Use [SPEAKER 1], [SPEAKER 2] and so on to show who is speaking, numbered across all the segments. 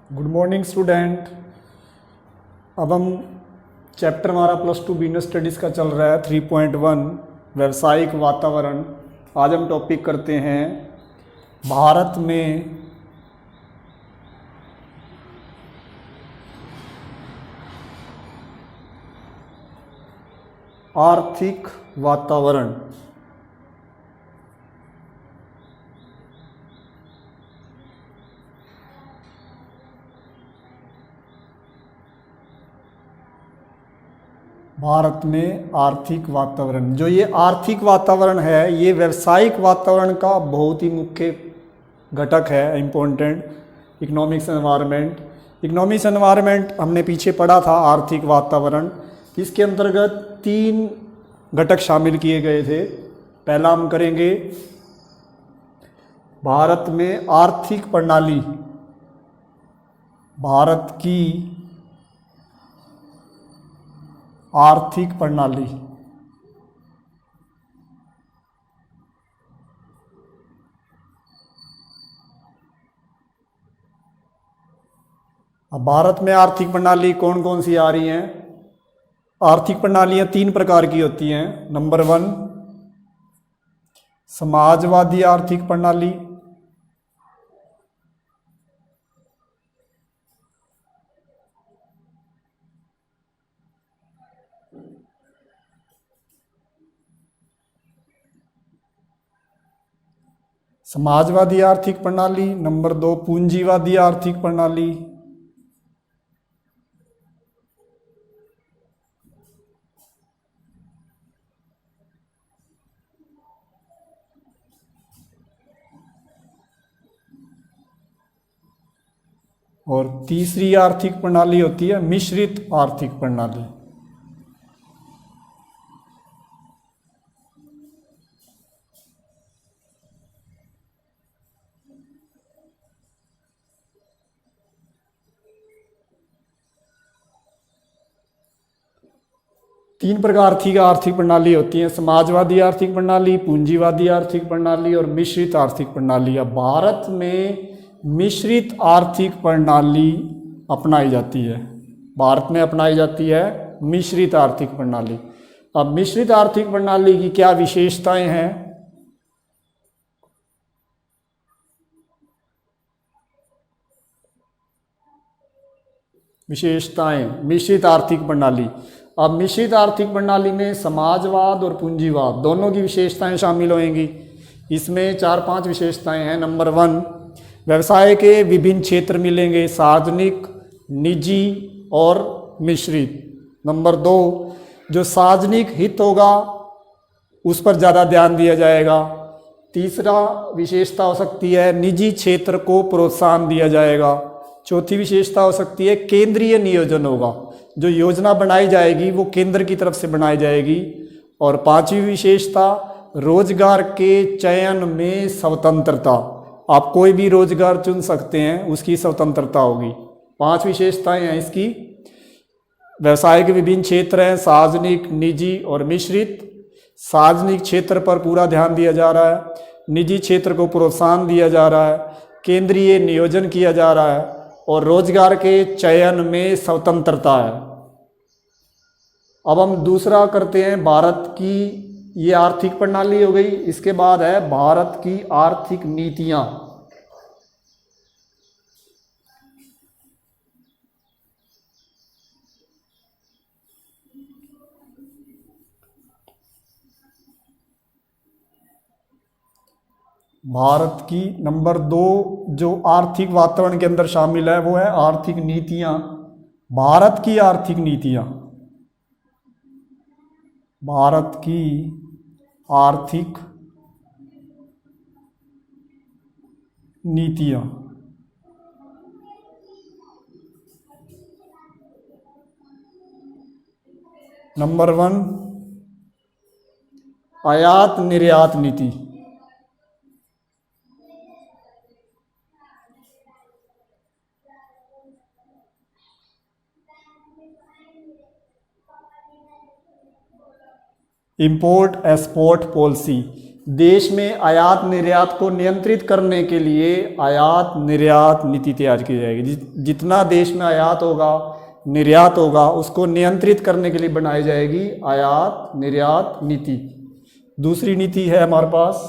[SPEAKER 1] Good morning student. अब हम chapter हमारा +2 बिजनेस स्टडीज़ का चल रहा है 3.1 व्यावसायिक वातावरण। आज हम टॉपिक करते हैं भारत में आर्थिक वातावरण। भारत में आर्थिक वातावरण, जो ये आर्थिक वातावरण है ये व्यावसायिक वातावरण का बहुत ही मुख्य घटक है, important. Economics environment, economics environment हमने पीछे पढ़ा था। आर्थिक वातावरण, इसके अंतर्गत 3 घटक शामिल किए गए थे। पहला हम करेंगे भारत में आर्थिक प्रणाली, भारत की आर्थिक प्रणाली। अब भारत में आर्थिक प्रणाली कौन कौन सी आ रही हैं? आर्थिक प्रणालियां 3 प्रकार की होती हैं। नंबर 1 समाजवादी आर्थिक प्रणाली, समाजवादी आर्थिक प्रणाली। नंबर 2 पूंजीवादी आर्थिक प्रणाली। और तीसरी आर्थिक प्रणाली होती है मिश्रित आर्थिक प्रणाली। तीन प्रकार की आर्थिक प्रणाली होती है, समाजवादी आर्थिक प्रणाली, पूंजीवादी आर्थिक प्रणाली और मिश्रित आर्थिक प्रणाली। अब भारत में मिश्रित आर्थिक प्रणाली अपनाई जाती है, भारत में अपनाई जाती है मिश्रित आर्थिक प्रणाली। अब मिश्रित आर्थिक प्रणाली की क्या विशेषताएं हैं? विशेषताएं मिश्रित आर्थिक प्रणाली। अब मिश्रित आर्थिक प्रणाली में समाजवाद और पूंजीवाद दोनों की विशेषताएं शामिल होंगी। इसमें 4-5 विशेषताएं हैं। नंबर 1 व्यवसाय के विभिन्न क्षेत्र मिलेंगे, सार्वजनिक, निजी और मिश्रित। नंबर 2 जो सार्वजनिक हित होगा उस पर ज़्यादा ध्यान दिया जाएगा। तीसरा विशेषता हो सकती है निजी क्षेत्र को प्रोत्साहन दिया जाएगा। चौथी विशेषता हो सकती है केंद्रीय नियोजन होगा, जो योजना बनाई जाएगी वो केंद्र की तरफ से बनाई जाएगी। और 5वीं विशेषता रोजगार के चयन में स्वतंत्रता, आप कोई भी रोजगार चुन सकते हैं, उसकी स्वतंत्रता होगी। 5 विशेषताएं हैं इसकी। व्यवसाय के विभिन्न क्षेत्र हैं, सार्वजनिक, निजी और मिश्रित। सार्वजनिक क्षेत्र पर पूरा ध्यान दिया जा रहा है, निजी क्षेत्र को प्रोत्साहन दिया जा रहा है, केंद्रीय नियोजन किया जा रहा है और रोजगार के चयन में स्वतंत्रता है। अब हम दूसरा करते हैं, भारत की ये आर्थिक प्रणाली हो गई। इसके बाद है भारत की आर्थिक नीतियां। भारत की नंबर 2 जो आर्थिक वातावरण के अंदर शामिल है वो है आर्थिक नीतियां। भारत की आर्थिक नीतियां, भारत की आर्थिक नीतियां। नंबर 1 आयात निर्यात नीति। इंपोर्ट एक्सपोर्ट पॉलिसी, देश में आयात निर्यात को नियंत्रित करने के लिए आयात निर्यात नीति तैयार की जाएगी। जितना देश में आयात होगा निर्यात होगा उसको नियंत्रित करने के लिए बनाई जाएगी आयात निर्यात नीति। दूसरी नीति है हमारे पास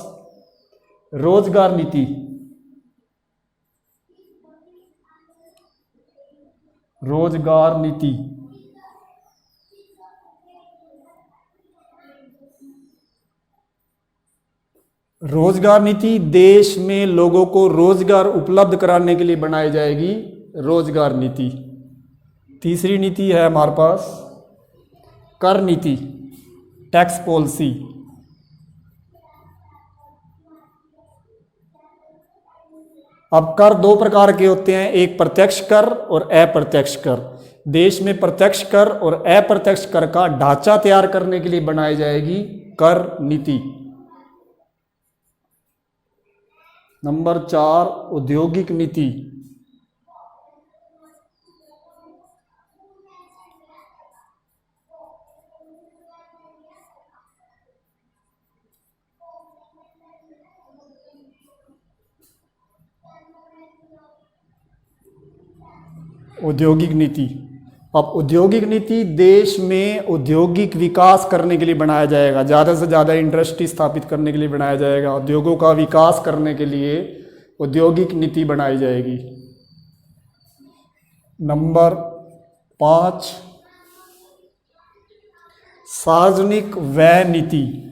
[SPEAKER 1] रोजगार नीति। रोजगार नीति रोजगार नीति देश में लोगों को रोजगार उपलब्ध कराने के लिए बनाई जाएगी रोजगार नीति। तीसरी नीति है हमारे पास कर नीति, टैक्स पॉलिसी। अब कर दो प्रकार के होते हैं, एक प्रत्यक्ष कर और अप्रत्यक्ष कर। देश में प्रत्यक्ष कर और अप्रत्यक्ष कर का ढांचा तैयार करने के लिए बनाई जाएगी कर नीति। नंबर 4 औद्योगिक नीति। औद्योगिक नीति। अब औद्योगिक नीति देश में औद्योगिक विकास करने के लिए बनाया जाएगा, ज़्यादा से ज़्यादा इंडस्ट्री स्थापित करने के लिए बनाया जाएगा, उद्योगों का विकास करने के लिए औद्योगिक नीति बनाई जाएगी। नंबर 5 सार्वजनिक व्यय नीति।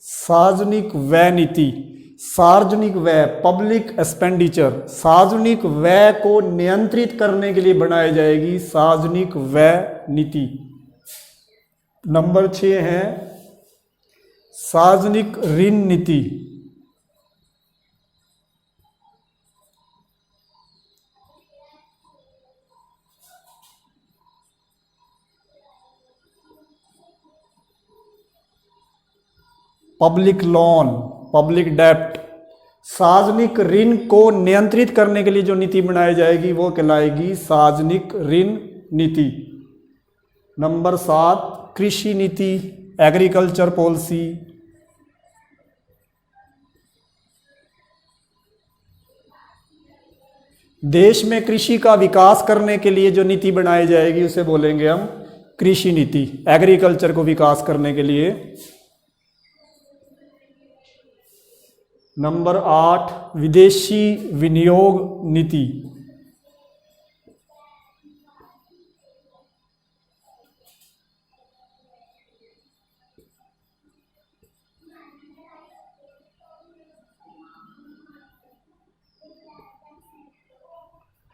[SPEAKER 1] सार्वजनिक व्यय नीति, सार्वजनिक व्यय पब्लिक एक्सपेंडिचर, सार्वजनिक व्यय को नियंत्रित करने के लिए बनाई जाएगी सार्वजनिक व्यय नीति। नंबर 6 है सार्वजनिक ऋण नीति। पब्लिक लोन, पब्लिक डेप्ट, सार्वजनिक ऋण को नियंत्रित करने के लिए जो नीति बनाई जाएगी वो कहलाएगी सार्वजनिक ऋण नीति। नंबर 7 कृषि नीति, एग्रीकल्चर पॉलिसी। देश में कृषि का विकास करने के लिए जो नीति बनाई जाएगी उसे बोलेंगे हम कृषि नीति, एग्रीकल्चर को विकास करने के लिए। नंबर 8 विदेशी विनियोग नीति।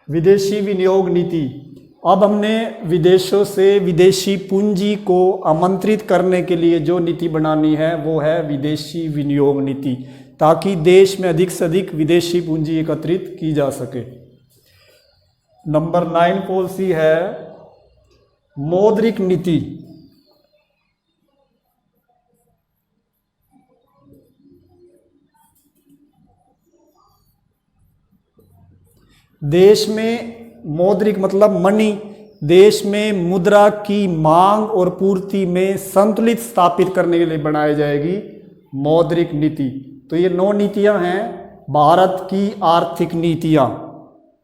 [SPEAKER 1] विदेशी विनियोग नीति, अब हमने विदेशों से विदेशी पूंजी को आमंत्रित करने के लिए जो नीति बनानी है वो है विदेशी विनियोग नीति, ताकि देश में अधिक से अधिक विदेशी पूंजी एकत्रित की जा सके। नंबर 9 पॉलिसी है मौद्रिक नीति। देश में मौद्रिक मतलब मनी, देश में मुद्रा की मांग और पूर्ति में संतुलित स्थापित करने के लिए बनाई जाएगी मौद्रिक नीति। तो ये 9 नीतियां हैं भारत की आर्थिक नीतियां,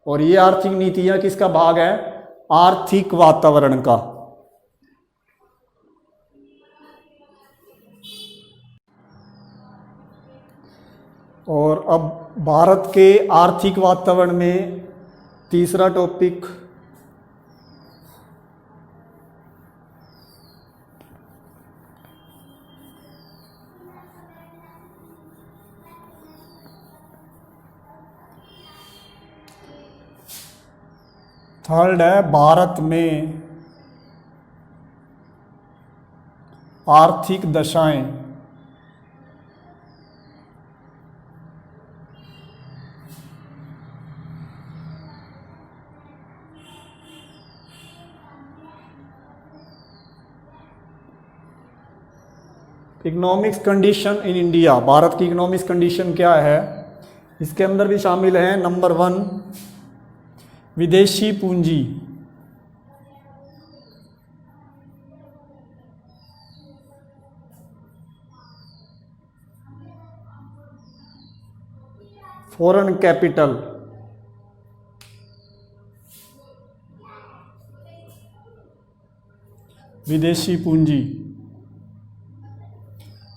[SPEAKER 1] और ये आर्थिक नीतियां किसका भाग है? आर्थिक वातावरण का। और अब भारत के आर्थिक वातावरण में तीसरा टॉपिक थर्ड है भारत में आर्थिक दशाएं। Economics condition in India, Bharat की इकोनॉमिक्स कंडीशन क्या है, इसके अंदर भी शामिल है नंबर 1 विदेशी पूंजी। फॉरेन कैपिटल, विदेशी पूंजी।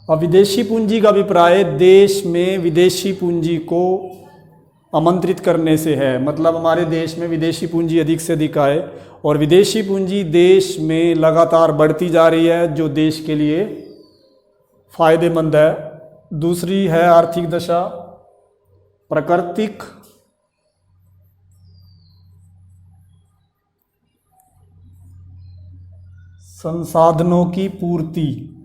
[SPEAKER 1] अब विदेशी पूंजी का अभिप्राय देश में विदेशी पूंजी को आमंत्रित करने से है, मतलब हमारे देश में विदेशी पूंजी अधिक से अधिक आए, और विदेशी पूंजी देश में लगातार बढ़ती जा रही है जो देश के लिए फायदेमंद है। दूसरी है आर्थिक दशा, प्राकृतिक संसाधनों की पूर्ति।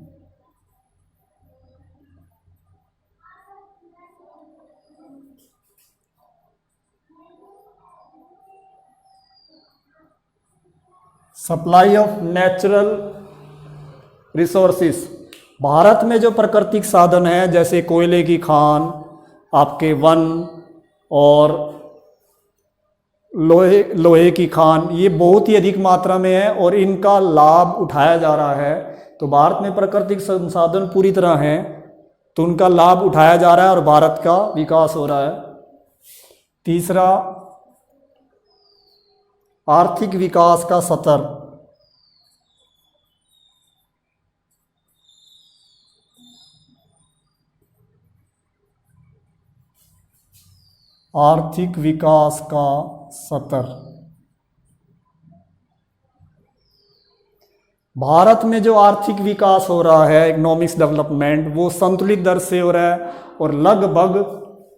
[SPEAKER 1] Supply of natural resources, Bharat में जो प्राकृतिक साधन है जैसे कोयले की खान, आपके वन और लोहे की खान, ये बहुत ही अधिक मात्रा में है और इनका लाभ उठाया जा रहा है। तो भारत में प्राकृतिक संसाधन पूरी तरह हैं, तो उनका लाभ उठाया जा रहा है और भारत का विकास हो रहा है। तीसरा आर्थिक विकास का स्तर, आर्थिक विकास का स्तर। भारत में जो आर्थिक विकास हो रहा है, इकोनॉमिक्स डेवलपमेंट, वो संतुलित दर से हो रहा है और लगभग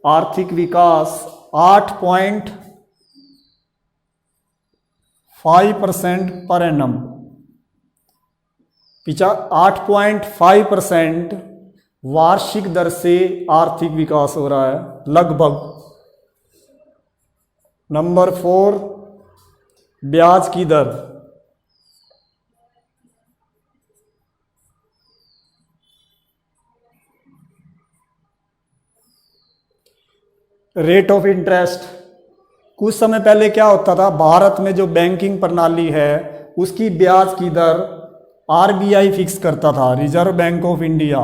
[SPEAKER 1] आर्थिक विकास 8.5% पर एनम, 8.5% वार्षिक दर से आर्थिक विकास हो रहा है लगभग। नंबर 4 ब्याज की दर, रेट ऑफ इंटरेस्ट। कुछ समय पहले क्या होता था, भारत में जो बैंकिंग प्रणाली है उसकी ब्याज की दर आरबीआई फिक्स करता था, रिजर्व बैंक ऑफ इंडिया।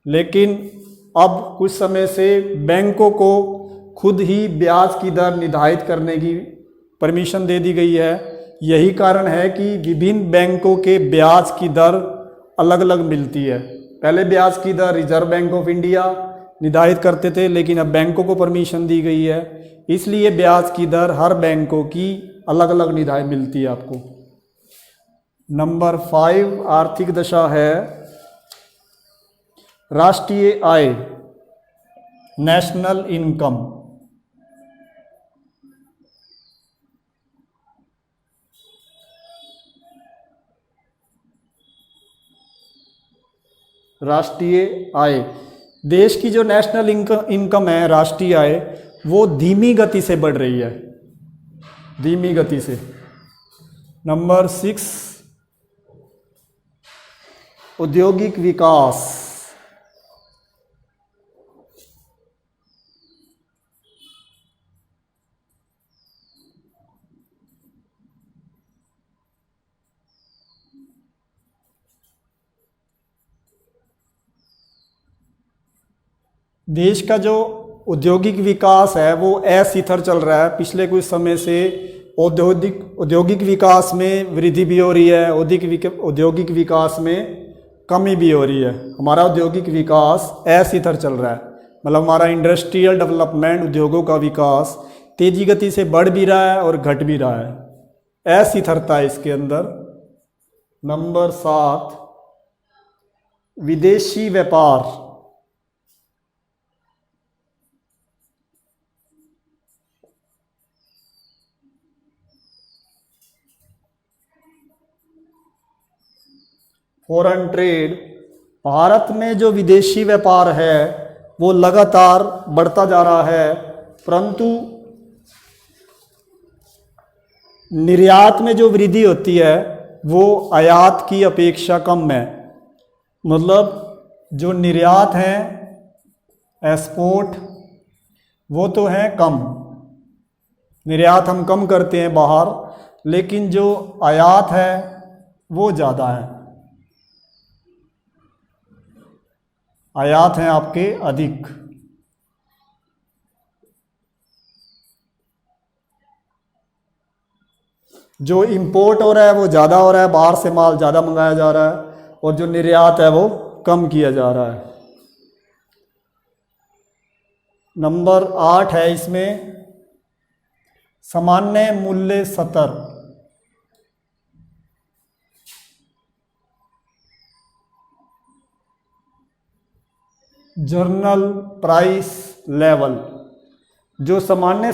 [SPEAKER 1] लेकिन अब कुछ समय से बैंकों को खुद ही ब्याज की दर निर्धारित करने की परमिशन दे दी गई है। यही कारण है कि विभिन्न बैंकों के ब्याज की दर अलग अलग मिलती है। पहले ब्याज की दर रिजर्व बैंक ऑफ इंडिया निर्धारित करते थे, लेकिन अब बैंकों को परमिशन दी गई है, इसलिए ब्याज की दर हर बैंकों की अलग अलग निर्धारित मिलती है आपको। नंबर 5 आर्थिक दशा है राष्ट्रीय आय, नेशनल इनकम। राष्ट्रीय आय, देश की जो नेशनल इनकम है, राष्ट्रीय आय, वो धीमी गति से बढ़ रही है, धीमी गति से। नंबर 6 औद्योगिक विकास। देश का जो औद्योगिक विकास है वो अशिखर चल रहा है। पिछले कुछ समय से औद्योगिक विकास में वृद्धि भी हो रही है, औद्योगिक विकास में कमी भी हो रही है। हमारा औद्योगिक विकास अशिखर चल रहा है, मतलब हमारा इंडस्ट्रियल डेवलपमेंट, उद्योगों का विकास तेजी गति से बढ़ भी रहा है और घट भी रहा है, अशिखरता है इसके अंदर। नंबर 7 विदेशी व्यापार। फॉरेन ट्रेड, भारत में जो विदेशी व्यापार है वो लगातार बढ़ता जा रहा है, परंतु निर्यात में जो वृद्धि होती है वो आयात की अपेक्षा कम है। मतलब जो निर्यात है, एक्सपोर्ट, वो तो है कम, निर्यात हम कम करते हैं बाहर, लेकिन जो आयात है वो ज़्यादा है, आयात हैं आपके अधिक। जो इंपोर्ट हो रहा है वो ज़्यादा हो रहा है, बाहर से माल ज़्यादा मंगाया जा रहा है, और जो निर्यात है वो कम किया जा रहा है। नंबर 8 है इसमें सामान्य मूल्य स्तर। Journal price level. जो सामान्य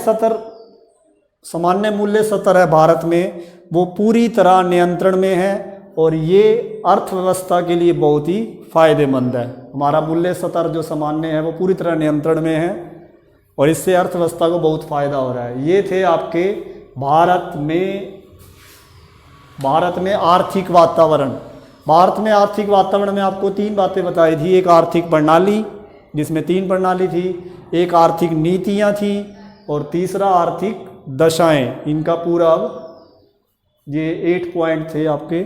[SPEAKER 1] मूल्य स्तर है भारत में, वो पूरी तरह नियंत्रण में है, और ये अर्थव्यवस्था के लिए बहुत ही फायदेमंद है। हमारा मूल्य स्तर जो सामान्य है वो पूरी तरह नियंत्रण में है, और इससे अर्थव्यवस्था को बहुत फायदा हो रहा है। ये थे आपके भारत में आर्थिक वातावरण। भारत में आर्थिक वातावरण में आपको 3 बातें बताई थी। एक आर्थिक प्रणाली, जिसमें 3 प्रणाली थी, एक आर्थिक नीतियाँ थी, और तीसरा आर्थिक दशाएं। इनका पूरा ये 8 पॉइंट थे आपके।